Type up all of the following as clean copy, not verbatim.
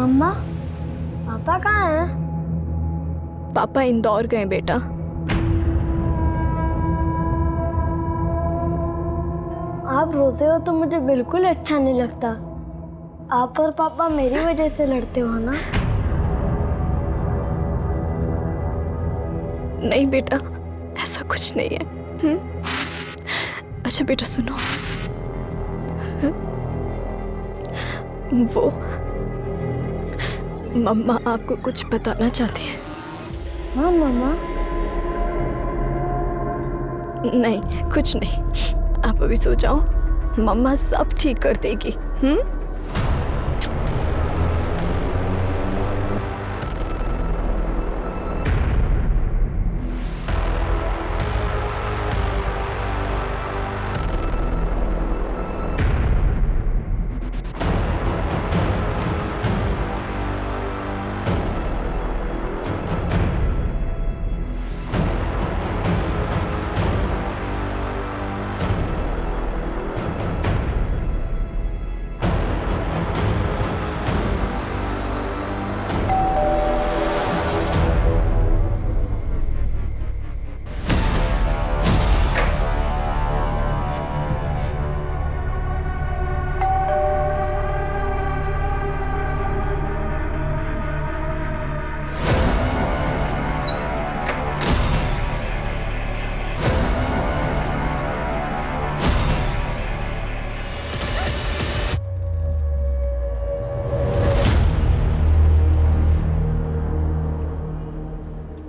मम्मा, पापा कहाँ हैं? पापा इंदौर गए बेटा। आप रोते हो तो मुझे बिल्कुल अच्छा नहीं लगता। आप और पापा मेरी वजह से लड़ते हो ना? नहीं बेटा, ऐसा कुछ नहीं है। अच्छा बेटा सुनो, वो मम्मा आपको कुछ बताना चाहती है। हाँ मम्मा। नहीं कुछ नहीं, आप अभी सो जाओ, मम्मा सब ठीक कर देगी।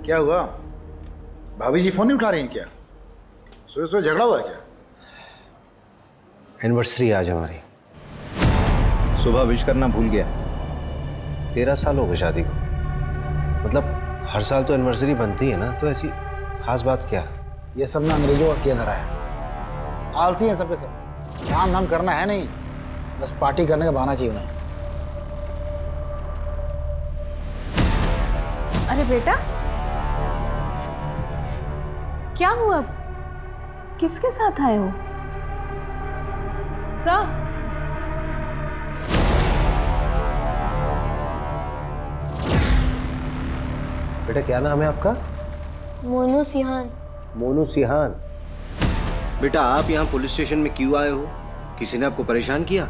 क्या हुआ? भाभी जी फोन नहीं उठा रही हैं क्या? सुबह सुबह झगड़ा हुआ है क्या? एनिवर्सरी आज हमारी। सुबह विश करना भूल गया। 13 साल हो गए शादी को। मतलब हर साल तो एनिवर्सरी बनती है ना, तो ऐसी खास बात क्या? ये सब ना अंग्रेजों का किया धरा है। आलसी है सब के सब। काम धाम करना है नहीं, बस पार्टी करने का बहाना चाहिए उन्हें। अरे बेटा, क्या हुआ? किसके साथ आए हो? सर, बेटा क्या नाम है आपका? मोनू सिहान। मोनू सिहान। बेटा आप यहाँ पुलिस स्टेशन में क्यों आए हो? किसी ने आपको परेशान किया?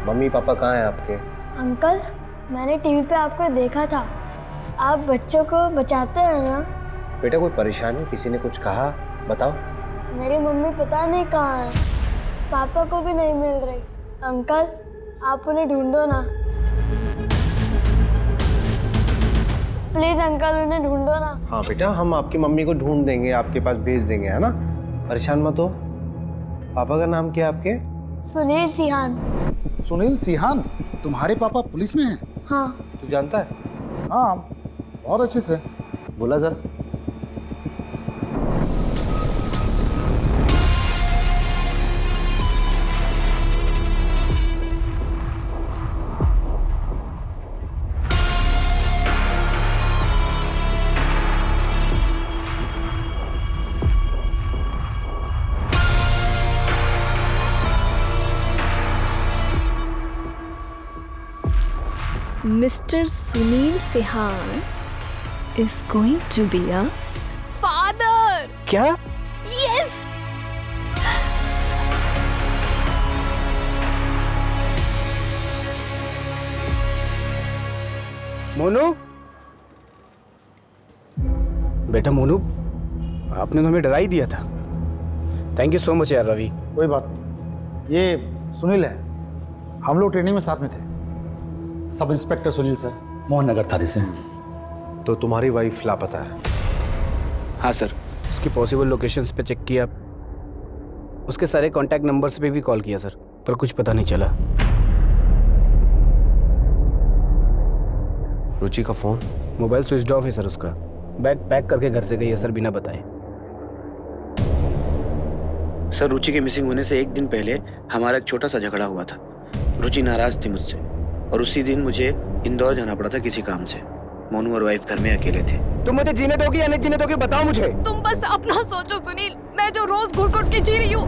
मम्मी पापा कहाँ हैं आपके? अंकल, मैंने टीवी पे आपको देखा था। आप बच्चों को बचाते हैं ना? बेटा कोई परेशानी, किसी ने कुछ कहा? बताओ। मेरी मम्मी पता नहीं कहाँ है, पापा को भी नहीं मिल रही। अंकल, आप उन्हें ढूंढो ना, प्लीज अंकल, उन्हें ढूंढो ना। हाँ बेटा, हम आपकी मम्मी को ढूंढ देंगे, आपके पास भेज देंगे, है ना? परेशान मत हो। पापा का नाम क्या है आपके? सुनील सिहान। सुनील सिहान? तुम्हारे पापा पुलिस में हैं? हाँ। तू जानता है? हाँ, बहुत अच्छे से। बोला sir. Mr. Sunil Sihan is going to be a father. क्या? Yes. मोनू, बेटा मोनू, आपने तो हमें डरा ही दिया था। थैंक यू सो मच यार रवि। कोई बात नहीं, ये सुनील है, हम लोग ट्रेनिंग में साथ में थे। सब इंस्पेक्टर सुनील सर, मोहन नगर थाने से। तो तुम्हारी वाइफ लापता है? हाँ सर, उसकी पॉसिबल लोकेशंस पे चेक किया, उसके सारे कांटेक्ट नंबर्स पे भी कॉल किया सर, पर कुछ पता नहीं चला। रुचि का फोन? मोबाइल स्विच ऑफ है सर उसका। बैग पैक करके घर से गई है सर, बिना बताए। सर, रुचि के मिसिंग होने से एक दिन पहले हमारा एक छोटा सा झगड़ा हुआ था। रुचि नाराज थी मुझसे और उसी दिन मुझे इंदौर जाना पड़ा था किसी काम से। मोनू और वाइफ घर में अकेले थे। तुम मुझे जीने दोगे या नहीं जीने दोगे, बताओ मुझे। तुम बस अपना सोचो सुनील, मैं जो रोज घुट घुट के जी रही हूँ।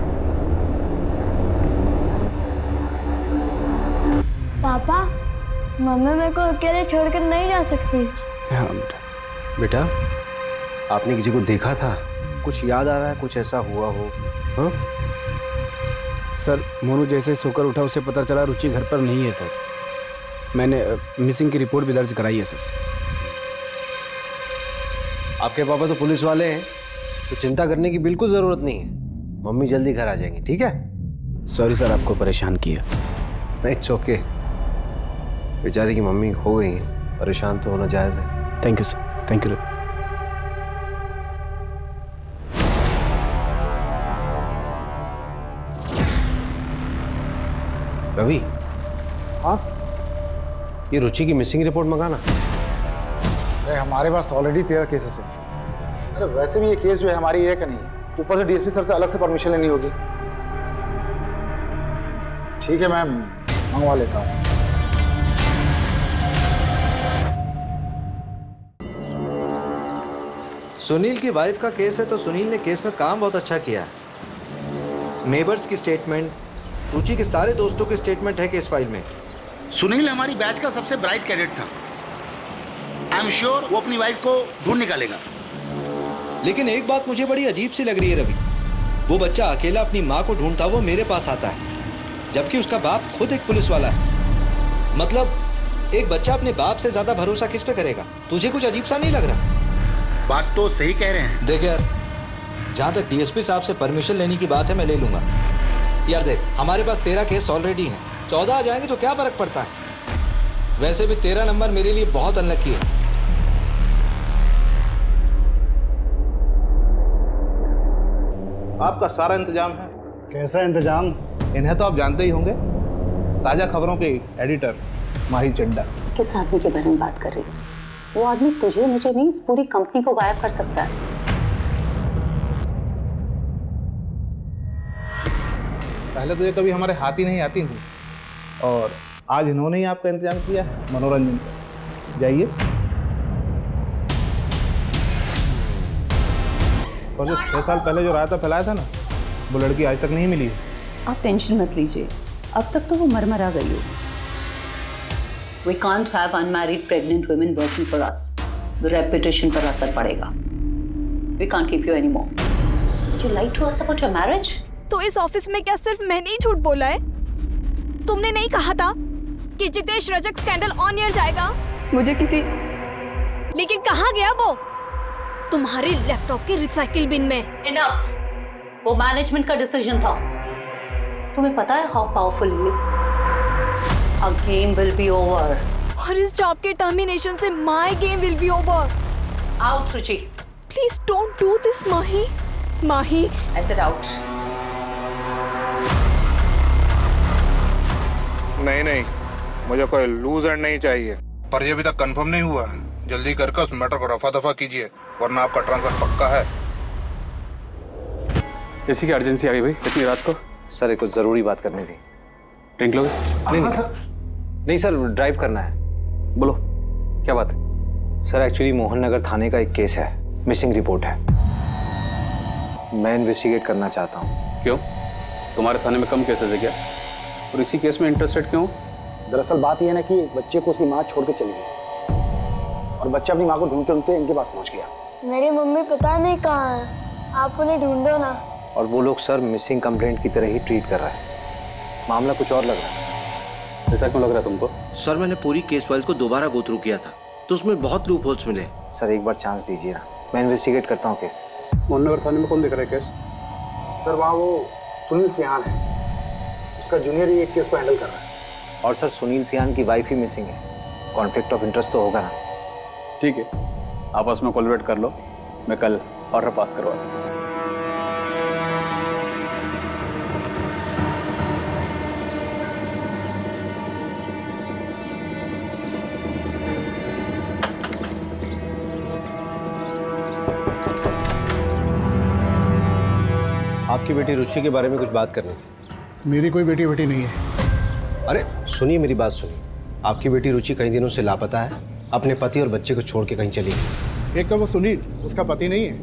पापा, मम्मी मेरे को अकेले छोड़कर नहीं जा सकती। हाँ बेटा। बेटा, आपने किसी को देखा था? कुछ याद आ रहा है? कुछ ऐसा हुआ हो? हाँ? सर, मोनू जैसे ही सोकर उठा उसे पता चला रुचि घर पर नहीं है सर। मैंने मिसिंग की रिपोर्ट भी दर्ज कराई है सर। आपके पापा तो पुलिस वाले हैं, तो चिंता करने की बिल्कुल जरूरत नहीं है। मम्मी जल्दी घर आ जाएंगी, ठीक है? सॉरी सर, आपको परेशान किया। It's okay. बेचारी की मम्मी खो गई हैं, परेशान तो होना जायज़ है। Thank you sir, thank you. Ravi, हाँ? ये रुचि की मिसिंग रिपोर्ट मंगाना। अरे हमारे पास ऑलरेडी 13 केसेस हैं। अरे वैसे भी ये केस जो है हमारी एरिया का नहीं है, ऊपर से डीएसपी सर से अलग से परमिशन लेनी होगी। ठीक है, मैं मंगवा लेता हूँ। सुनील की वाइफ का केस है तो सुनील ने केस में काम बहुत अच्छा किया है। नेबर्स की स्टेटमेंट, रुचि के सारे दोस्तों की स्टेटमेंट है केस फाइल में। सुनील हमारी बैच का सबसे ब्राइट कैडेट था। आई एम श्योर वो अपनी वाइफ को ढूंढ निकालेगा। लेकिन एक बात मुझे बड़ी अजीब सी लग रही है रवि, वो बच्चा अकेला अपनी माँ को ढूंढता हुआ मेरे पास आता है, जबकि उसका बाप खुद एक पुलिस वाला है। मतलब एक बच्चा अपने बाप से ज्यादा भरोसा किस पे करेगा? तुझे कुछ अजीब सा नहीं लग रहा? बात तो सही कह रहे हैं। देख यार, जहां तक डीएसपी साहब से परमिशन लेने की बात है मैं ले लूंगा। यार देख, हमारे पास 13 केस ऑलरेडी हैं, 14 आ जाएंगे तो क्या फर्क पड़ता है? वैसे भी 13 नंबर मेरे लिए बहुत अनलकी है। आपका सारा इंतजाम है। कैसा इंतजाम? इन्हें तो आप जानते ही होंगे, ताजा खबरों के एडिटर माही चड्डा। किस आदमी के बारे में बात कर रही है? वो आदमी तुझे मुझे नहीं, इस पूरी कंपनी को गायब कर सकता है। पहले तो ये कभी हमारे हाथ ही नहीं आती थी, और आज इन्होंने ही आपका इंतजाम किया है मनोरंजन का। जाइए। और जो 6 साल पहले जो रायता फैलाया था ना, वो लड़की आज तक नहीं मिली है। आप टेंशन मत लीजिए, अब तक तो वो मरमरा गई हो। We can't have unmarried pregnant women working for us. The reputation पर असर पड़ेगा। We can't keep you anymore. Did you lie to us about your marriage? तो इस ऑफिस में क्या सिर्फ मैंने ही झूठ बोला है? तुमने नहीं कहा था कि Jitesh Rajak scandal on air जाएगा? मुझे किसी लेकिन कहाँ गया वो? तुम्हारे लैपटॉप के रिसाइकिल बिन में। Enough. वो मैनेजमेंट का डिसीजन था। तुम्हें पता है how powerful he is? Our game will be over. और इस जॉब के टर्मिनेशन से my game will be over. Out, Ruchi. Please don't do this, Mahi. Mahi. I said out. नहीं, मुझे कोई लूजर नहीं चाहिए। पर ये अभी तक कंफर्म नहीं हुआ है। जल्दी करके उस मैटर को रफा दफा कीजिए, वरना आपका ट्रांसफर पक्का है। जैसी की अर्जेंसी आ गई भाई इतनी रात को। सर, एक कुछ ज़रूरी बात करनी थी। ड्रिंक लोगे? नहीं सर, ड्राइव करना है। बोलो, क्या बात है? सर, एक्चुअली मोहन नगर थाने का एक केस है, मिसिंग रिपोर्ट है। मैं इन्वेस्टिगेट करना चाहता हूँ। क्यों? तुम्हारे थाने में कम केसेस है क्या? और इसी केस में इंटरेस्टेड क्यों? दरअसल बात यह है ना कि बच्चे को उसकी माँ छोड़ के चली गई, और बच्चा अपनी माँ को ढूंढते ढूंढते इनके पास पहुँच गया। मेरी मम्मी पता नहीं कहाँ है, आप उन्हें ढूंढो ना। और वो लोग सर मिसिंग कंप्लेंट की तरह ही ट्रीट कर रहा है। मामला कुछ और लग रहा है। ऐसा क्यों लग रहा है तुमको? सर, मैंने पूरी केस फाइल को दोबारा गो थ्रू किया था, तो उसमें बहुत लूप होल्स मिले। सर, एक बार चांस दीजिए ना, मैं इन्वेस्टिगेट करता हूँ केस। मोहन नगर थाने में कौन देख रहा है केस? सर, वहाँ वो सुनील सिहान है, उसका जूनियर ही एक केस को हैंडल कर रहा है। और सर, सुनील सिहान की वाइफ ही मिसिंग है, कॉन्फ्लिक्ट ऑफ इंटरेस्ट तो होगा ना? ठीक है, आपस में कोलैबोरेट कर लो, मैं कल ऑर्डर पास करवा दूँ। आपकी बेटी रुचि के बारे में कुछ बात करनी थी। मेरी कोई बेटी नहीं है। अरे सुनिए, मेरी बात सुनिए। आपकी बेटी रुचि कई दिनों से लापता है, अपने पति और बच्चे को छोड़ के कहीं चली गई। एक तो वो सुनील उसका पति नहीं है,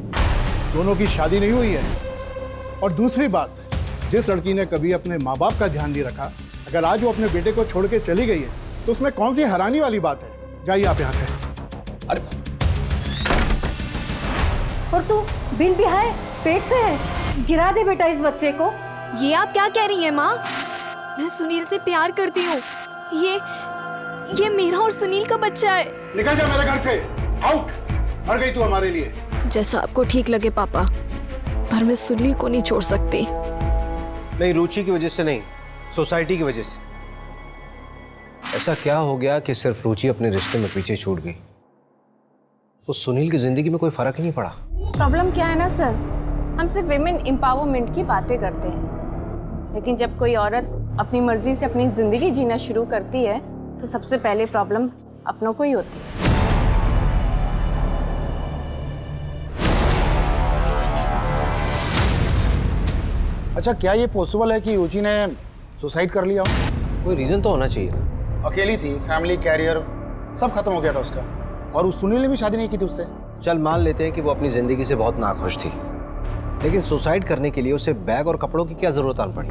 दोनों की शादी नहीं हुई है। और दूसरी बात, जिस लड़की ने कभी अपने माँ बाप का ध्यान नहीं रखा, अगर आज वो अपने बेटे को छोड़ के चली गई है तो उसमें कौन सी हैरानी वाली बात है? जाइए आप यहाँ से। अरे और तू बिन बिहाए पेट से है, गिरा दे बेटा इस बच्चे को। ये आप क्या कह रही हैं माँ? मैं सुनील से प्यार करती हूँ। ये मेरा और सुनील का बच्चा है। निकल जा मेरे घर से, आउट। मर गई तू हमारे लिए। जैसा आपको ठीक लगे पापा, पर मैं सुनील को नहीं छोड़ सकती। नहीं, रुचि की वजह से नहीं, सोसाइटी की वजह से। ऐसा क्या हो गया कि सिर्फ रुचि अपने रिश्ते में पीछे छूट गई, तो सुनील की जिंदगी में कोई फर्क ही नहीं पड़ा? प्रॉब्लम क्या है ना सर, हम सिर्फ विमेन एम्पावरमेंट की बातें करते हैं, लेकिन जब कोई औरत अपनी मर्जी से अपनी जिंदगी जीना शुरू करती है तो सबसे पहले प्रॉब्लम अपनों को ही होती है। अच्छा, क्या ये पॉसिबल है कि रुचि ने सुसाइड कर लिया हो? कोई रीजन तो होना चाहिए ना। अकेली थी, फैमिली, कैरियर सब खत्म हो गया था उसका, और उस सुनील ने भी शादी नहीं की थी उससे। चल मान लेते हैं कि वो अपनी जिंदगी से बहुत नाखुश थी, लेकिन सुसाइड करने के लिए उसे बैग और कपड़ों की क्या जरूरत आन पड़ी?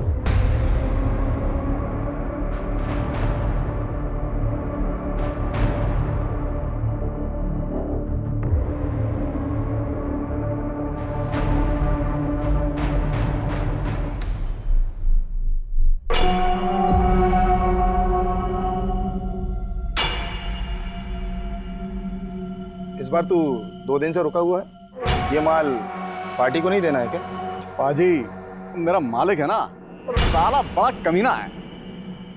इस बार तू 2 दिन से रुका हुआ है, ये माल पार्टी को नहीं देना है क्या? पाजी, मेरा मालिक है ना, वो साला बड़ा कमीना है।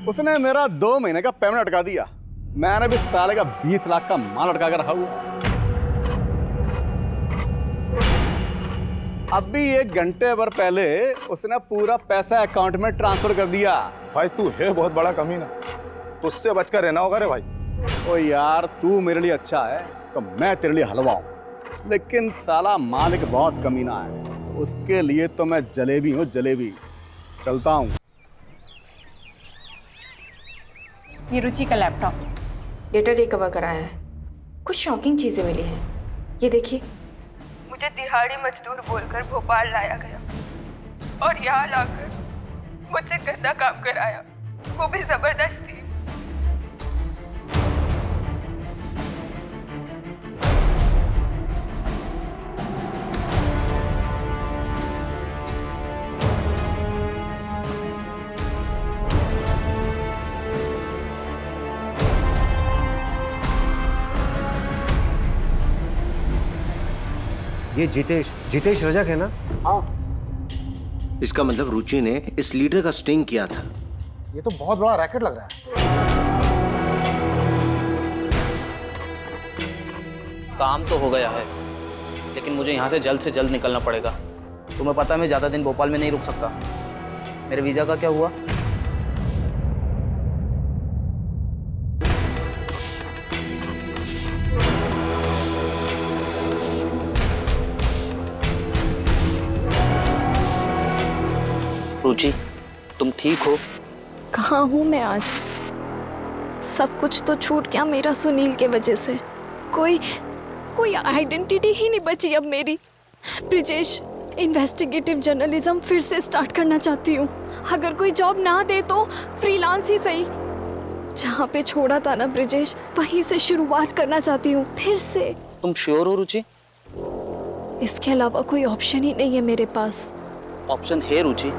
उसने मेरा 2 महीने का पेमेंट अटका दिया। मैंने भी साले का 20 लाख का माल अटका कर रखा हुआ। अभी 1 घंटे भर पहले उसने पूरा पैसा अकाउंट में ट्रांसफर कर दिया। भाई तू है बहुत बड़ा कमीना, तुझसे बचकर रहना होगा रे भाई। ओ यार, तू मेरे लिए अच्छा है तो मैं तेरे लिए हलवा हूं, लेकिन साला मालिक बहुत कमीना है, उसके लिए तो मैं जलेबी हूँ, जलेबी। चलता हूँ। ये रुचि का लैपटॉप डेटा रिकवर कराया है, कुछ शॉकिंग चीजें मिली हैं। ये देखिए, मुझे दिहाड़ी मजदूर बोलकर भोपाल लाया गया और यहाँ लाकर मुझसे गंदा काम कराया, वो भी जबरदस्ती। ये जितेश रजक है ना? हाँ। इसका मतलब रुचि ने इस लीडर का स्टिंग किया था। ये तो बहुत बड़ा रैकेट लग रहा है। काम तो हो गया है, लेकिन मुझे यहाँ से जल्द निकलना पड़ेगा। तुम्हें पता है मैं ज़्यादा दिन भोपाल में नहीं रुक सकता। मेरे वीज़ा का क्या हुआ? रुचि, तुम ठीक हो? कहाँ हूँ मैं आज? सब कुछ तो छूट गया मेरा सुनील के वजह से। कोई आइडेंटिटी ही नहीं बची अब मेरी। ब्रिजेश, इन्वेस्टिगेटिव जर्नलिज्म फिर से स्टार्ट करना चाहती हूँ। अगर कोई जॉब ना दे तो फ्रीलांस ही सही। जहाँ पे छोड़ा था ना ब्रिजेश, वहीं से शुरुआत करना चाहती हूँ फिर से। तुम श्योर हो रुचि? इसके अलावा कोई ऑप्शन ही नहीं है मेरे पास। ऑप्शन है रुचि।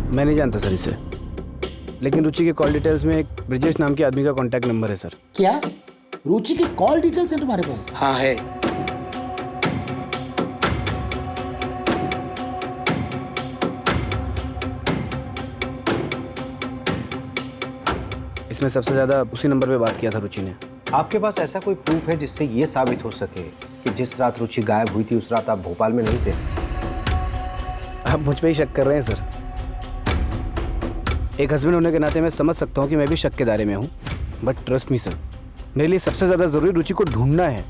मैं नहीं जानता सर इसे, लेकिन रुचि के कॉल डिटेल्स में एक ब्रिजेश नाम के आदमी का कॉन्टैक्ट नंबर है सर। क्या रुचि की कॉल डिटेल्स है तुम्हारे पास? हाँ है। इसमें सबसे ज्यादा उसी नंबर पे बात किया था रुचि ने। आपके पास ऐसा कोई प्रूफ है जिससे ये साबित हो सके कि जिस रात रुचि गायब हुई थी उस रात आप भोपाल में नहीं थे? आप मुझ पे ही शक कर रहे हैं सर। एक हस्बैंड होने के नाते मैं समझ सकता हूँ कि मैं भी शक के दायरे में हूँ, बट ट्रस्ट मी सर, मेरे लिए सबसे ज़्यादा ज़रूरी रुचि को ढूंढना है।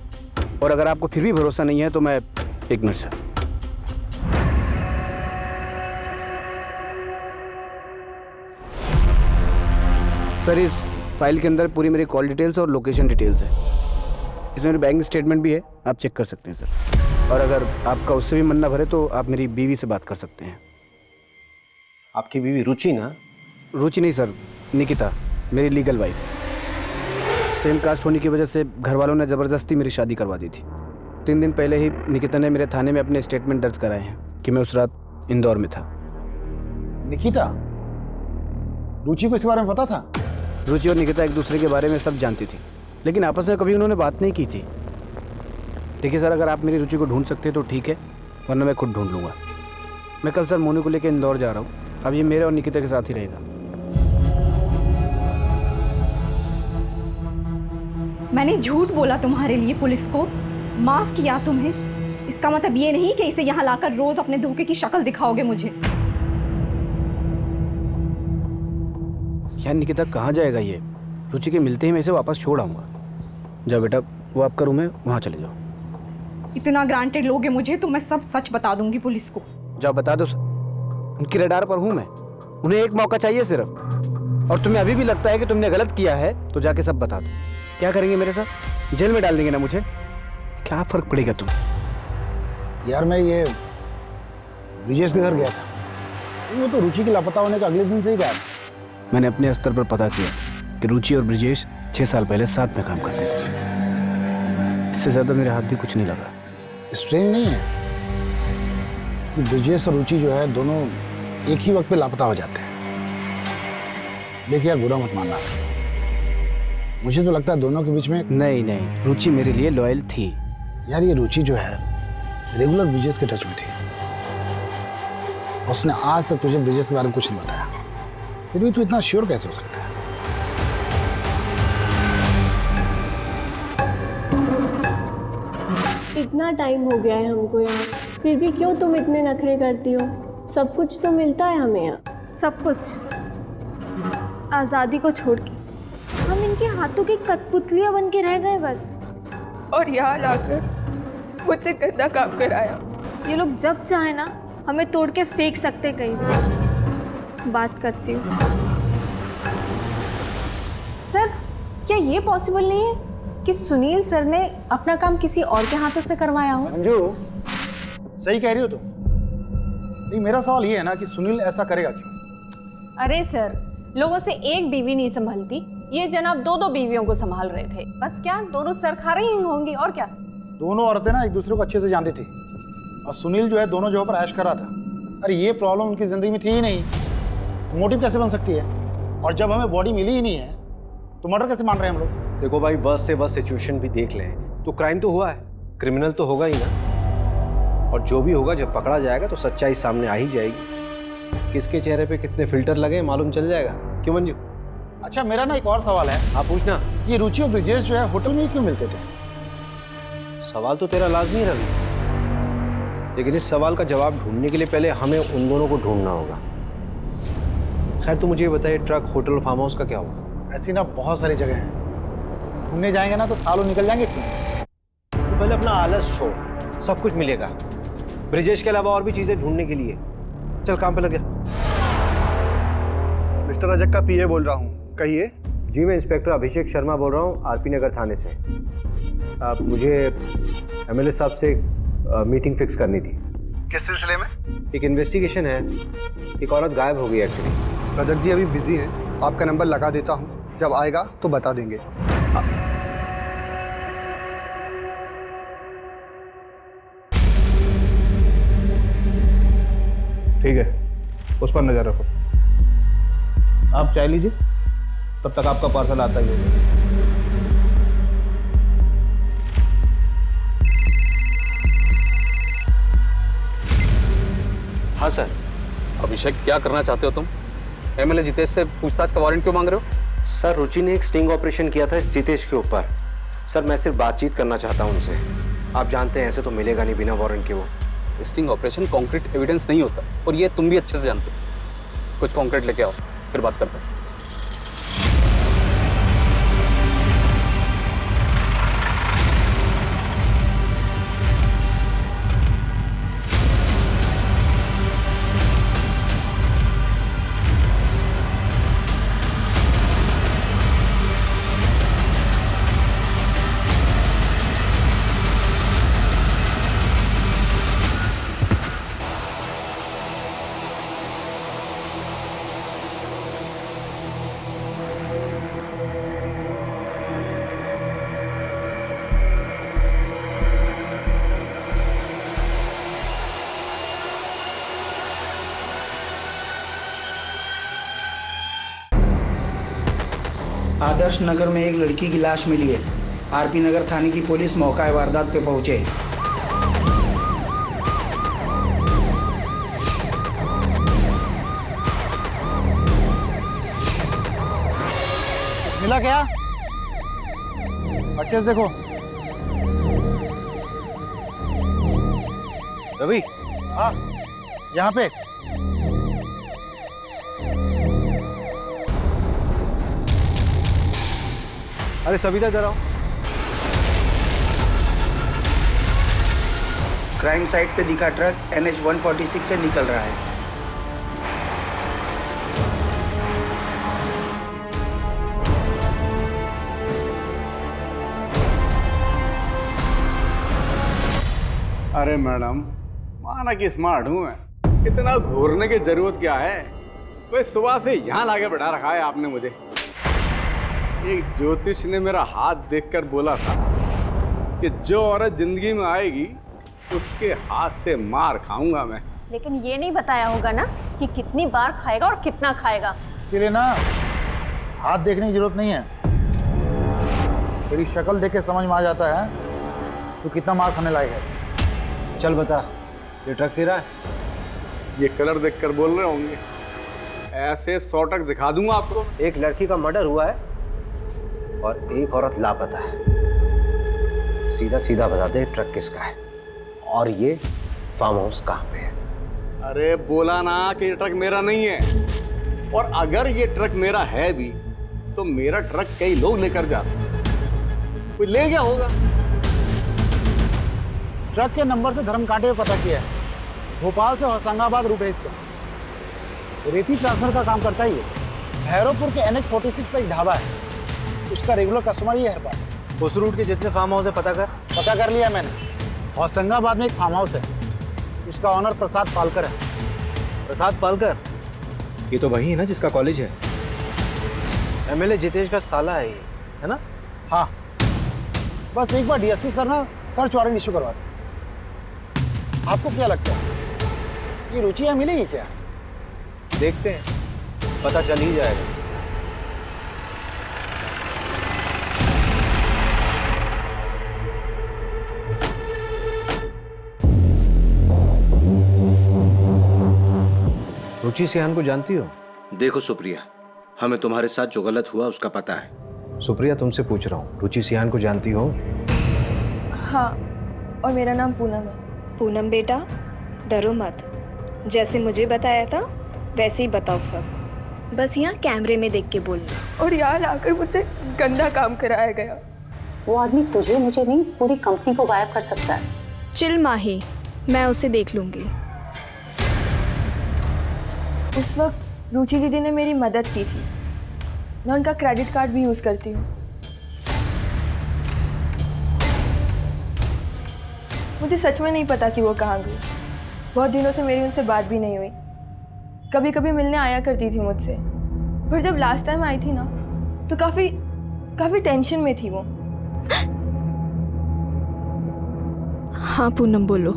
और अगर आपको फिर भी भरोसा नहीं है तो मैं 1 मिनट सर, इस फाइल के अंदर पूरी मेरी कॉल डिटेल्स और लोकेशन डिटेल्स है। इसमें मेरी बैंक स्टेटमेंट भी है, आप चेक कर सकते हैं सर। और अगर आपका उससे भी मन ना भरे तो आप मेरी बीवी से बात कर सकते हैं। आपकी बीवी रुचि ना? रुचि नहीं सर, निकिता, मेरी लीगल वाइफ। सेम कास्ट होने की वजह से घर वालों ने ज़बरदस्ती मेरी शादी करवा दी थी। 3 दिन पहले ही निकिता ने मेरे थाने में अपने स्टेटमेंट दर्ज कराए हैं कि मैं उस रात इंदौर में था। निकिता, रुचि को इस बारे में पता था? रुचि और निकिता एक दूसरे के बारे में सब जानती थी, लेकिन आपस में कभी उन्होंने बात नहीं की थी। देखिए सर, अगर आप मेरी रुचि को ढूंढ सकते हैं तो ठीक है, वरना मैं खुद ढूंढ लूँगा। मैं कल सर मोनू को लेकर इंदौर जा रहा हूँ। अब ये मेरे और निकिता के साथ ही रहेगा। मैंने झूठ बोला तुम्हारे लिए पुलिस को, माफ किया तुम्हें। इसका मतलब ये नहीं कि इसे यहाँ लाकर रोज अपने धोखे की शक्ल दिखाओगे मुझे। यार निकिता कहाँ जाएगा ये? रुचि के मिलते ही मैं इसे वापस छोड़ आऊँगा। जाओ बेटा, वो आपका रूम है, वहाँ चले जाओ। इतना ग्रांटेड लोगे मुझे तो मैं सब सच बता दूंगी पुलिस को। जाओ बता दो सर, उनकी रडार पर हूँ मैं। उन्हें एक मौका चाहिए सिर्फ। और तुम्हें अभी भी लगता है कि तुमने गलत किया है तो जाके सब बता दो। क्या करेंगे मेरे साथ? जेल में डाल देंगे ना मुझे? क्या फर्क पड़ेगा तुम? यार मैं ये ब्रिजेश के घर गया था, वो तो रुचि के लापता होने का अगले दिन से ही गायब। मैंने अपने स्तर पर पता किया कि रुचि और ब्रिजेश 6 साल पहले साथ में काम करते थे। इससे ज्यादा मेरे हाथ भी कुछ नहीं लगा। स्ट्रेंज नहीं है कि ब्रिजेश और रुचि जो है दोनों एक ही वक्त पे लापता हो जाते हैं। देखिए यार, बुरा मत मानना, मुझे तो लगता है दोनों के बीच में। नहीं, रुचि मेरे लिए लॉयल थी। यार ये रुचि जो है रेगुलर ब्रिजेश के टच में थी। उसने आज तक तुझे ब्रिजेश के बारे में कुछ नहीं बताया, फिर भी तू इतना श्योर कैसे हो सकता है? इतना टाइम हो गया है हमको यहाँ, फिर भी क्यों तुम इतने नखरे करती हो? सब कुछ तो मिलता है हमें यहाँ। सब कुछ आज़ादी को छोड़ के हम इनके हाथों की कठपुतलियां बन के रह गए बस। और यहाँ लाकर मुझसे गंदा काम कराया। ये लोग जब चाहे ना हमें तोड़ के फेंक सकते कहीं भी। बात करती हूँ। सर, क्या ये पॉसिबल नहीं है कि सुनील सर ने अपना काम किसी और के हाथों से करवाया हो? मंजू, सही कह रही हो तुम। नहीं, मेरा सवाल ये है ना कि सुनील ऐसा करेगा क्यों? अरे सर, लोगों से एक बीवी नहीं संभालती, ये जनाब 2-2 बीवियों को संभाल रहे थे। बस क्या दोनों सरखारें ही होंगी और क्या? दोनों औरतें ना एक दूसरे को अच्छे से जानती थी, और सुनील जो है दोनों जगह पर ऐश कर रहा था। अरे ये प्रॉब्लम उनकी जिंदगी में थी ही नहीं, तो मोटिव कैसे बन सकती है? और जब हमें बॉडी मिली ही नहीं है तो मर्डर कैसे मान रहे हैं हम लोग? देखो भाई, वर्स्ट से वर्स्ट सिचुएशन भी देख लें तो क्राइम तो हुआ है, क्रिमिनल तो होगा ही ना। और जो भी होगा जब पकड़ा जाएगा तो सच्चाई सामने आ ही जाएगी। किसके चेहरे पे कितने फिल्टर लगे मालूम चल जाएगा। क्यों मंजू? अच्छा, मेरा ना एक और सवाल है। आप पूछना। ये रुचि और ब्रिजेश जो है होटल में ही क्यों मिलते थे? सवाल तो तेरा लाजमी है रवि, लेकिन इस सवाल का जवाब ढूंढने के लिए पहले हमें उन दोनों को ढूंढना होगा। खैर तू मुझे ये बताइए, ट्रक, होटल और फार्म हाउस का क्या हुआ? ऐसी ना बहुत सारी जगह हैं, घूमने जाएंगे ना तो सालों निकल जाएंगे इसमें। तो पहले अपना आलस छोड़, सब कुछ मिलेगा। ब्रिजेश के अलावा और भी चीजें ढूंढने के लिए चल, काम पे लग जा। मिस्टर रजक का पीए बोल रहा हूँ, कहिए। जी, मैं इंस्पेक्टर अभिषेक शर्मा बोल रहा हूँ, आरपी नगर थाने से। आप मुझे एमएलए साहब से मीटिंग फिक्स करनी थी। किस सिलसिले में? एक इन्वेस्टिगेशन है, एक औरत गायब हो गई एक्चुअली। रजक जी अभी बिजी हैं, आपका नंबर लगा देता हूँ, जब आएगा तो बता देंगे। ठीक है, उस पर नजर रखो। आप चाय लीजिए, तब तक आपका पार्सल आता ही होगा। हाँ सर। अभिषेक, क्या करना चाहते हो तुम? एमएलए जितेश से पूछताछ का वारंट क्यों मांग रहे हो? सर, रुचि ने एक स्टिंग ऑपरेशन किया था जितेश के ऊपर। सर, मैं सिर्फ बातचीत करना चाहता हूँ उनसे। आप जानते हैं ऐसे तो मिलेगा नहीं बिना वारंट के। वो स्टिंग ऑपरेशन कॉन्क्रीट एविडेंस नहीं होता, और ये तुम भी अच्छे से जानते हो। कुछ कॉन्क्रीट लेके आओ, फिर बात करते हैं। आदर्श नगर में एक लड़की की लाश मिली है। आरपी नगर थाने की पुलिस मौका वारदात पे पहुंचे। मिला क्या? अच्छे से देखो। रवि। हाँ, यहाँ पे। अरे सविता इधर आओ। क्राइम साइट पे दिखा ट्रक NH 146 से निकल रहा है। अरे मैडम, माना कि स्मार्ट हूँ मैं, इतना घूरने की जरूरत क्या है? भाई सुबह से यहाँ लाके बैठा रखा है आपने मुझे। एक ज्योतिष ने मेरा हाथ देखकर बोला था कि जो औरत जिंदगी में आएगी उसके हाथ से मार खाऊंगा मैं। लेकिन ये नहीं बताया होगा ना कि कितनी बार खाएगा और कितना खाएगा। इसके लिए ना हाथ देखने की जरूरत नहीं है, तेरी शक्ल देख के समझ में आ जाता है तू कितना मार खाने लायक है। चल बता, ये ट्रक तेरा है? ये कलर देखकर बोल रहे होंगे, ऐसे 100 ट्रक दिखा दूंगा आपको। एक लड़की का मर्डर हुआ है और एक औरत लापता है। सीधा सीधा बता दे ट्रक किसका है और ये फार्म हाउस कहाँ पे है? अरे बोला ना कि ये ट्रक मेरा नहीं है, और अगर ये ट्रक मेरा है भी तो मेरा ट्रक कई लोग लेकर जाते, कोई ले गया होगा। ट्रक के नंबर से धर्म कांटे में पता किया है, भोपाल से होशंगाबाद रूट है इसका। रेती ट्रांसफर का काम करता ही है। भैरवपुर के NH 46 पर एक ढाबा है, उसका रेगुलर कस्टमर ही है हर बार। उस रूट के जितने फार्म हाउस है पता कर लिया मैंने। होशंगाबाद में एक फार्म हाउस है, उसका ऑनर प्रसाद पालकर है। प्रसाद पालकर? ये तो वही है ना जिसका कॉलेज है। MLA जितेश का साला है ये, है ना? हाँ, बस एक बार DSP सर ना सर्च वारंट इशू करवा दे। आपको क्या लगता है ये रुचि यहाँ मिलेगी क्या? देखते हैं, पता चल ही जाएगा। रुचि सिहान को जानती हो? देखो सुप्रिया, हमें तुम्हारे साथ जो गलत हुआ उसका पता है। सुप्रिया तुमसे पूछ रहा हूँ, रुचि सिहान को जानती हो? हाँ, और मेरा नाम पूनम है। पूनम बेटा, डरो मत। जैसे मुझे बताया था वैसे ही बताओ सब। बस यहाँ कैमरे में देख के बोलना। और यहाँ लाकर मुझसे गंदा काम कराया गया। वो आदमी तुझे मुझे नहीं, इस पूरी कंपनी को गायब कर सकता है। चिल माही, मैं उसे देख लूंगी। उस वक्त रुचि दीदी ने मेरी मदद की थी, मैं उनका क्रेडिट कार्ड भी यूज़ करती हूँ। मुझे सच में नहीं पता कि वो कहाँ गई। बहुत दिनों से मेरी उनसे बात भी नहीं हुई। कभी कभी मिलने आया करती थी मुझसे, पर जब लास्ट टाइम आई थी ना तो काफ़ी टेंशन में थी वो। हाँ पूनम बोलो,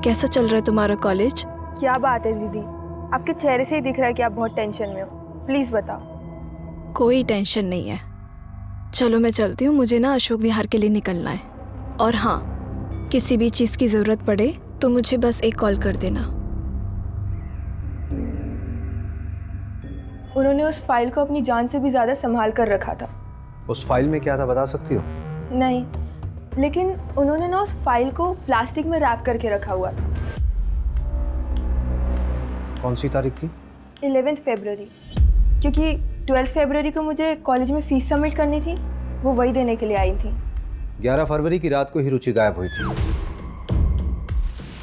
कैसा चल रहा है तुम्हारा कॉलेज? क्या बात है दीदी, आपके चेहरे से ही दिख रहा है कि आप बहुत टेंशन में हो। प्लीज़ बताओ। कोई टेंशन नहीं है, चलो मैं चलती हूँ, मुझे ना अशोक विहार के लिए निकलना है। और हाँ, किसी भी चीज़ की ज़रूरत पड़े तो मुझे बस एक कॉल कर देना। उन्होंने उस फाइल को अपनी जान से भी ज़्यादा संभाल कर रखा था। उस फाइल में क्या था बता सकती हो? नहीं, लेकिन उन्होंने ना उस फाइल को प्लास्टिक में रैप करके रखा हुआ था। कौन सी तारीख थी? 11 फरवरी, क्योंकि 12 फरवरी को मुझे कॉलेज में फीस सबमिट करनी थी, वो वही देने के लिए आई थी। 11 फरवरी की रात को ही रुचि गायब हुई थी।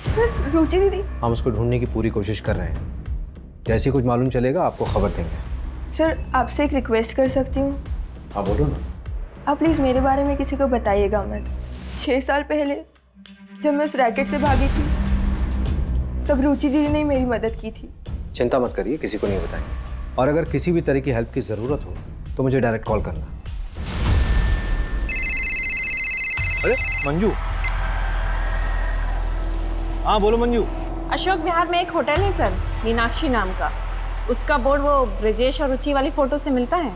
सर, रुचि दीदी? हम उसको ढूंढने की पूरी कोशिश कर रहे हैं, जैसे कुछ मालूम चलेगा आपको खबर देंगे। सर, आपसे एक रिक्वेस्ट कर सकती हूँ? हाँ बोलो ना। आप प्लीज़ मेरे बारे में किसी को बताइएगा मत। 6 साल पहले जब मैं उस रैकेट से भागी थी तब रुचि दीदी ने मेरी मदद की थी। चिंता मत करिए, किसी को नहीं बताएंगे। और अगर किसी भी तरह की हेल्प की ज़रूरत हो तो मुझे डायरेक्ट कॉल करना। अरे मंजू। हाँ बोलो मंजू। अशोक विहार में एक होटल है सर, मीनाक्षी नाम का। उसका बोर्ड वो ब्रजेश और रुचि वाली फोटो से मिलता है।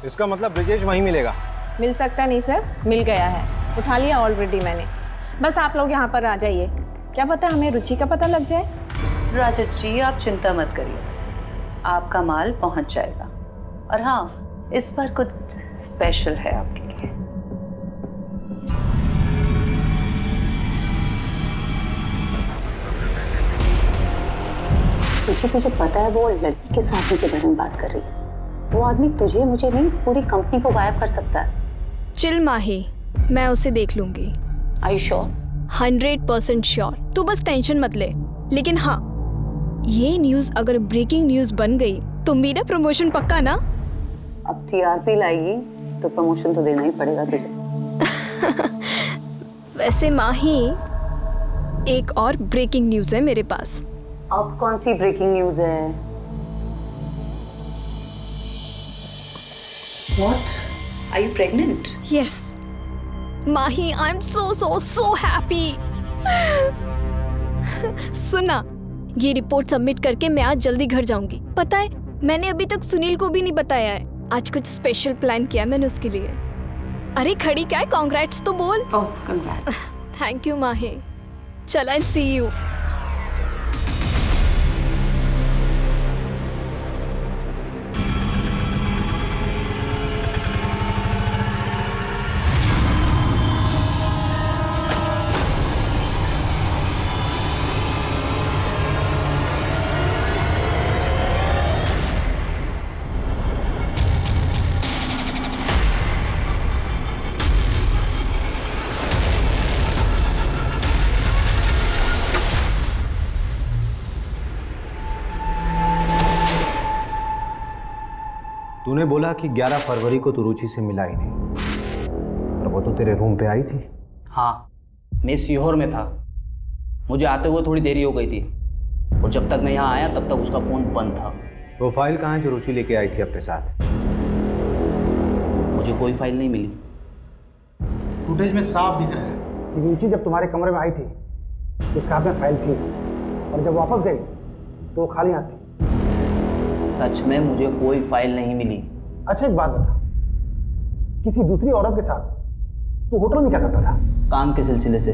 इसका मतलब ब्रिजेश वहीं मिलेगा? मिल सकता नहीं सर, मिल गया है, उठा लिया ऑलरेडी मैंने। बस आप लोग यहाँ पर आ जाइए, क्या पता हमें रुचि का पता लग जाए। राजत जी आप चिंता मत करिए, आपका माल पहुंच जाएगा। और हाँ, इस बार कुछ स्पेशल है आपके लिए। मुझे पता है वो लड़की के साथी के बारे में बात कर रही है। वो आदमी तुझे मुझे नहीं, इस पूरी कंपनी को गायब कर सकता है। चिल माही, मैं उसे देख लूंगी। Are you sure? 100% श्योर। तू बस टेंशन मत ले। लेकिन हाँ, ये न्यूज़ अगर ब्रेकिंग न्यूज़ बन गई तो मेरा प्रमोशन पक्का ना? अब टीआरपी लाएगी तो प्रमोशन तो देना ही पड़ेगा तुझे। वैसे माही, एक और ब्रेकिंग न्यूज़ है मेरे पास। अब कौन सी ब्रेकिंग न्यूज़ है? What? Are you pregnant? Yes. Mahi, I'm so happy. सुना, ये रिपोर्ट सबमिट करके मैं आज जल्दी घर जाऊंगी। पता है, मैंने अभी तक सुनील को भी नहीं बताया है। आज कुछ स्पेशल प्लान किया मैंने उसके लिए। अरे खड़ी क्या है, कांग्रेट्स तो बोल। ओह, कांग्रेट्स। थैंक यू माही। चल, आई सी यू। तूने बोला कि 11 फरवरी को तू रुचि से मिला ही नहीं, और वो तो तेरे रूम पे आई थी। हाँ, मैं सीहोर में था। मुझे आते हुए थोड़ी देरी हो गई थी, और जब तक मैं यहाँ आया तब तक उसका फ़ोन बंद था। वो फाइल कहाँ है जो रुचि लेके आई थी अपने साथ? मुझे कोई फाइल नहीं मिली। फुटेज में साफ दिख रहा है कि रुचि जब तुम्हारे कमरे में आई थी उसके हाथ में फाइल थी, और जब वापस गई तो वो खाली हाथ थी। सच में मुझे कोई फाइल नहीं मिली। अच्छा एक बात बता, किसी दूसरी औरत के साथ तू होटल में क्या करता था? काम के सिलसिले से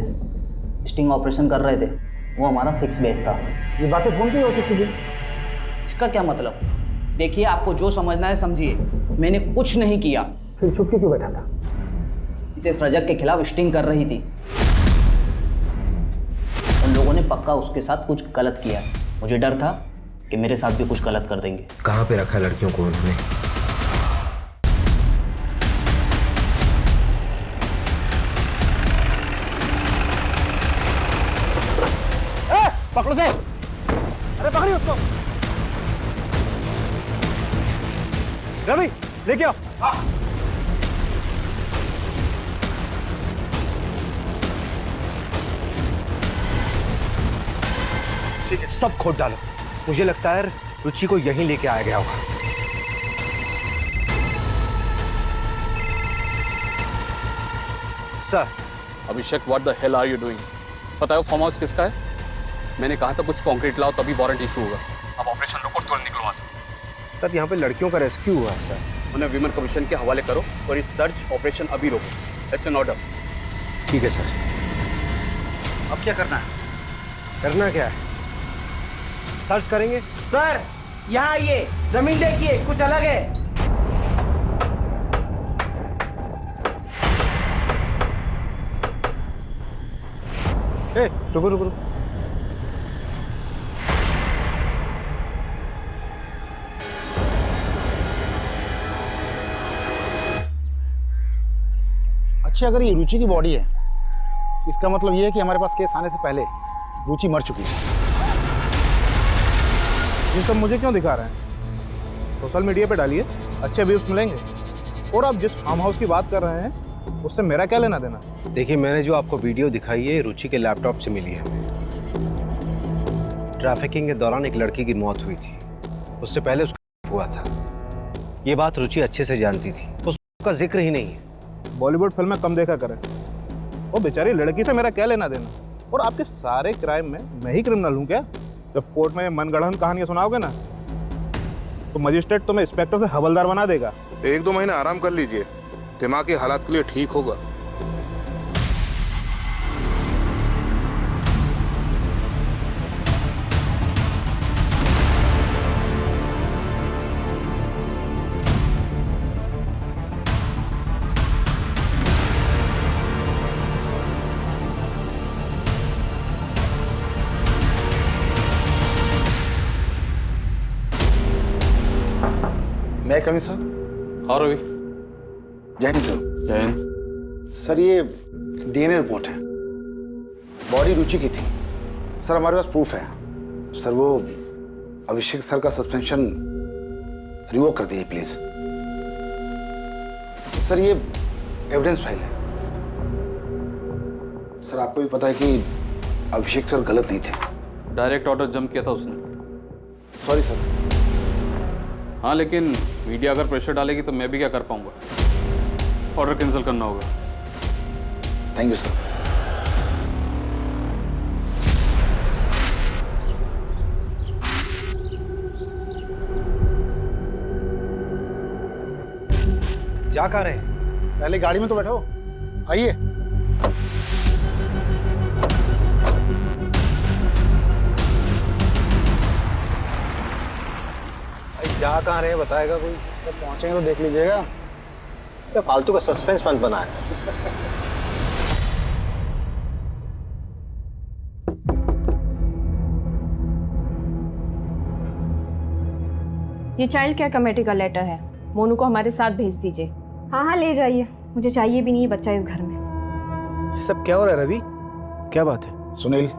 स्टिंग ऑपरेशन कर रहे थे, वो हमारा फिक्स बेस था। ये बातें फोन पे हो सकती थी। इसका क्या मतलब? देखिए, आपको जो समझना है समझिए, मैंने कुछ नहीं किया। फिर छुप के क्यों बैठा था? इस रजक के खिलाफ स्टिंग कर रही थी, उन लोगों ने पक्का उसके साथ कुछ गलत किया। मुझे डर था कि मेरे साथ भी कुछ गलत कर देंगे। कहाँ पे रखा लड़कियों को उन्होंने? पकड़ो से, अरे पकड़िए उसको। रवि, लेके आओ। ठीक है, सब खोद डालो। मुझे लगता है रुचि को यहीं लेके आया गया होगा। Sir, Abhishek, what the hell are you doing? पता है फार्म हाउस किसका है? मैंने कहा था कुछ कंक्रीट लाओ तभी वारंट इशू होगा। अब ऑपरेशन रोको, तुरंत निकलो वहां से। सर, यहाँ पे लड़कियों का रेस्क्यू हुआ है सर। उन्हें विमेन कमीशन के हवाले करो और इस सर्च ऑपरेशन अभी रोको। It's an order. ठीक है सर। अब क्या करना है? करना क्या है? सर्च करेंगे। सर, यहाँ आइए, जमीन देखिए, कुछ अलग है। रुको रुको रुको। अच्छा, अगर ये रुचि की बॉडी है, इसका मतलब ये है कि हमारे पास केस आने से पहले रुचि मर चुकी है। ये सब मुझे क्यों दिखा रहे हैं? सोशल मीडिया पे डालिए, अच्छे व्यूज मिलेंगे। और आप जिस फार्म हाउस की बात कर रहे हैं उससे मेरा क्या लेना देना? देखिए, मैंने जो आपको वीडियो दिखाई है रुचि के लैपटॉप से मिली है। ट्रैफिकिंग के दौरान एक लड़की की मौत हुई थी, उससे पहले उसका हुआ था। ये बात रुचि अच्छे से जानती थी, उसका जिक्र ही नहीं है। बॉलीवुड फिल्में कम देखा करें। वो बेचारी लड़की से मेरा क्या लेना देना? और आपके सारे क्राइम में मैं ही क्रिमिनल हूँ क्या? जब कोर्ट में मनगढ़ंत कहानियां सुनाओगे ना तो मजिस्ट्रेट तुम्हें इंस्पेक्टर से हवलदार बना देगा। 1-2 महीने आराम कर लीजिए, दिमागी हालात के लिए ठीक होगा। मैं कमी सर? हाँ रवि। जय हिंद सर। जय हिंद। सर ये डीएनए रिपोर्ट है, बॉडी रुचि की थी सर, हमारे पास प्रूफ है सर। वो अभिषेक सर का सस्पेंशन रिवोक कर दीजिए प्लीज सर। ये एविडेंस फाइल है सर, आपको भी पता है कि अभिषेक सर गलत नहीं थे। डायरेक्ट ऑर्डर जम किया था उसने। Sorry sir. हाँ लेकिन मीडिया अगर प्रेशर डालेगी तो मैं भी क्या कर पाऊंगा, ऑर्डर कैंसिल करना होगा। Thank you sir. जा कहाँ रहे हैं? पहले गाड़ी में तो बैठो, आइए। जा कहाँ रहे हैं बताएगा कोई? जब पहुंचेंगे तो देख लीजिएगा। क्या फालतू का सस्पेंस मत बनाए। ये चाइल्ड केयर कमेटी का लेटर है, मोनू को हमारे साथ भेज दीजिए। हाँ हाँ ले जाइए, मुझे चाहिए भी नहीं है बच्चा इस घर में। ये सब क्या हो रहा है रवि? क्या बात है? सुनील,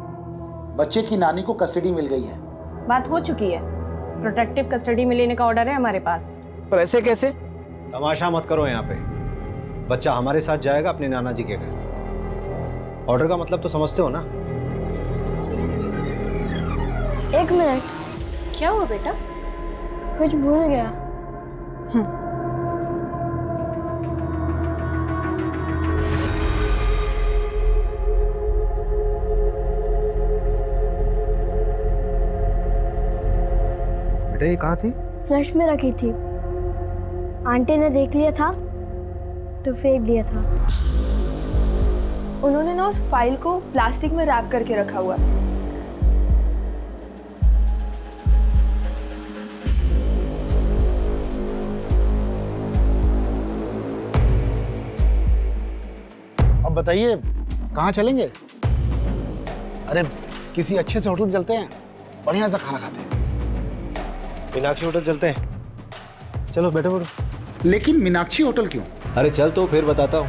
बच्चे की नानी को कस्टडी मिल गई है। बात हो चुकी है, प्रोटेक्टिव कस्टडी में लेने का ऑर्डर है हमारे पास। पर ऐसे कैसे? तमाशा मत करो यहाँ पे। बच्चा हमारे साथ जाएगा अपने नाना जी के घर। ऑर्डर का मतलब तो समझते हो ना? 1 मिनट। क्या हुआ बेटा? कुछ भूल गया। बेटा ये कहाँ थी? फ्लश में रखी थी, आंटी ने देख लिया था तो फेंक दिया था। उन्होंने ना उस फाइल को प्लास्टिक में रैप करके रखा हुआ था। अब बताइए कहाँ चलेंगे? अरे किसी अच्छे से होटल में चलते हैं, बढ़िया सा खाना खाते हैं। मीनाक्षी होटल चलते हैं। चलो बैठो बैठो। लेकिन मीनाक्षी होटल क्यों? अरे चल तो फिर बताता हूँ।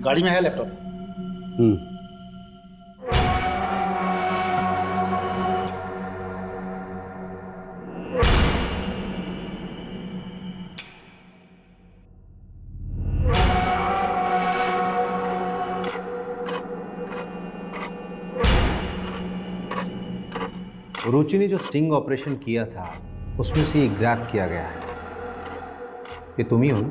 गाड़ी में है लैपटॉप। रुचि ने जो स्टिंग ऑपरेशन किया था उसमें से ये ग्रैब किया गया है। ये तुम ही हो ना?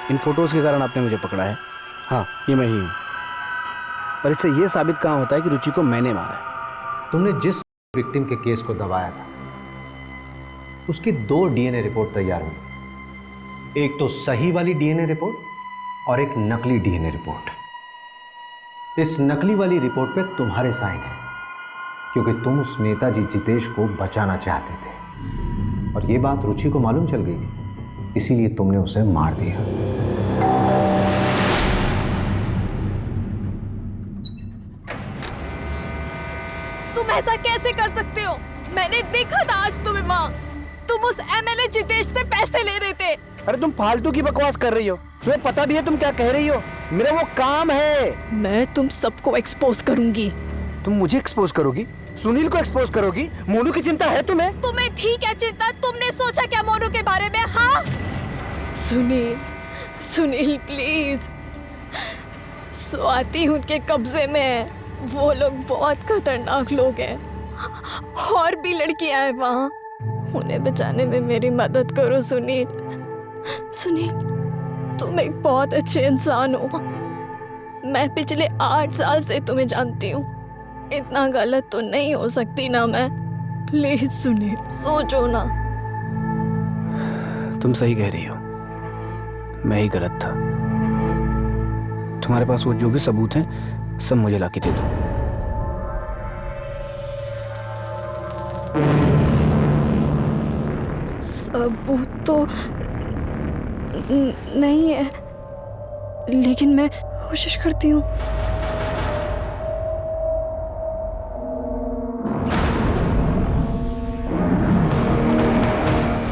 इन फोटोज के कारण आपने मुझे पकड़ा है। हाँ ये मैं ही हूँ, पर इससे ये साबित कहाँ होता है कि रुचि को मैंने मारा है। तुमने जिस विक्टिम के केस को दबाया था उसकी 2 डीएनए रिपोर्ट तैयार हुई। एक तो सही वाली डीएनए रिपोर्ट और एक नकली डीएनए रिपोर्ट। इस नकली वाली रिपोर्ट पे तुम्हारे साइन है क्योंकि तुम उस नेताजी जितेश को बचाना चाहते थे और ये बात रुचि को मालूम चल गई थी, इसीलिए तुमने उसे मार दिया। तुम ऐसा कैसे कर सकते हो? मैंने देखा था आज तुम्हें माँ, तुम उस एमएलए जितेश से पैसे ले रहे थे। अरे तुम फालतू की बकवास कर रही हो, तुम्हें पता भी है तुम क्या कह रही हो? मेरा वो काम है। मैं तुम सबको एक्सपोज करूंगी। तुम मुझे एक्सपोज करोगी, सुनील को एक्सपोज करोगी? मोनू की चिंता है तुम्हें? तुम्हें ठीक है चिंता, तुमने सोचा क्या मोनू के बारे में? हाँ सुनील, सुनील प्लीज, स्वाति उनके कब्जे में है। वो लोग बहुत खतरनाक लोग हैं, और भी लड़कियां हैं वहां, उन्हें बचाने में मेरी मदद करो सुनील। सुनील, तुम एक बहुत अच्छे इंसान हो, मैं पिछले 8 साल से तुम्हें जानती हूँ, इतना गलत तो नहीं हो सकती ना मैं। प्लीज सुनील, सोचो ना। तुम सही कह रही हो, मैं ही गलत था। तुम्हारे पास वो जो भी सबूत हैं सब मुझे लाके दे दो। सबूत तो नहीं है, लेकिन मैं कोशिश करती हूँ।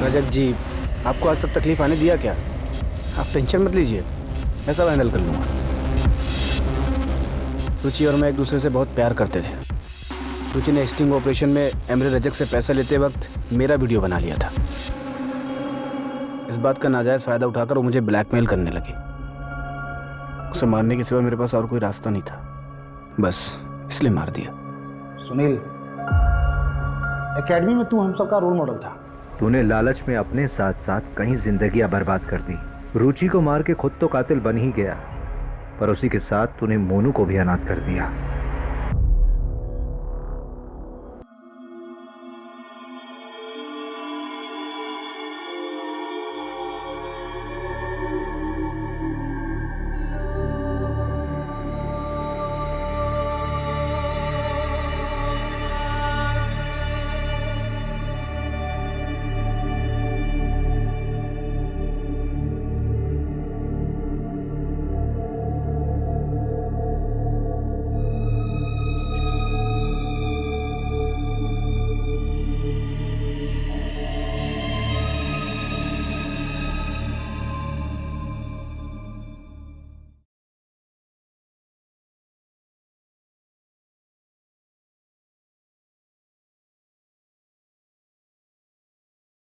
रजत जी, आपको आज तक तकलीफ आने दिया क्या? आप टेंशन मत लीजिए, मैं सब हैंडल कर लूँगा। रुचि और मैं एक दूसरे से बहुत प्यार करते थे। रुचि ने स्टिंग ऑपरेशन में एमरे रजक से पैसा लेते वक्त मेरा वीडियो बना लिया था। इस बात का नाजायज़ फ़ायदा उठाकर वो मुझे ब्लैकमेल करने लगी। उसे मारने के सिवा मेरे पास और कोई रास्ता नहीं था, बस इसलिए मार दिया। सुनील, एकेडमी में तू हम सबका रोल मॉडल था। तूने लालच में अपने साथ साथ कई जिंदगियां बर्बाद कर दी। रुचि को मार के खुद तो कातिल बन ही गया, पर उसी के साथ तूने मोनू को भी अनाथ कर दिया।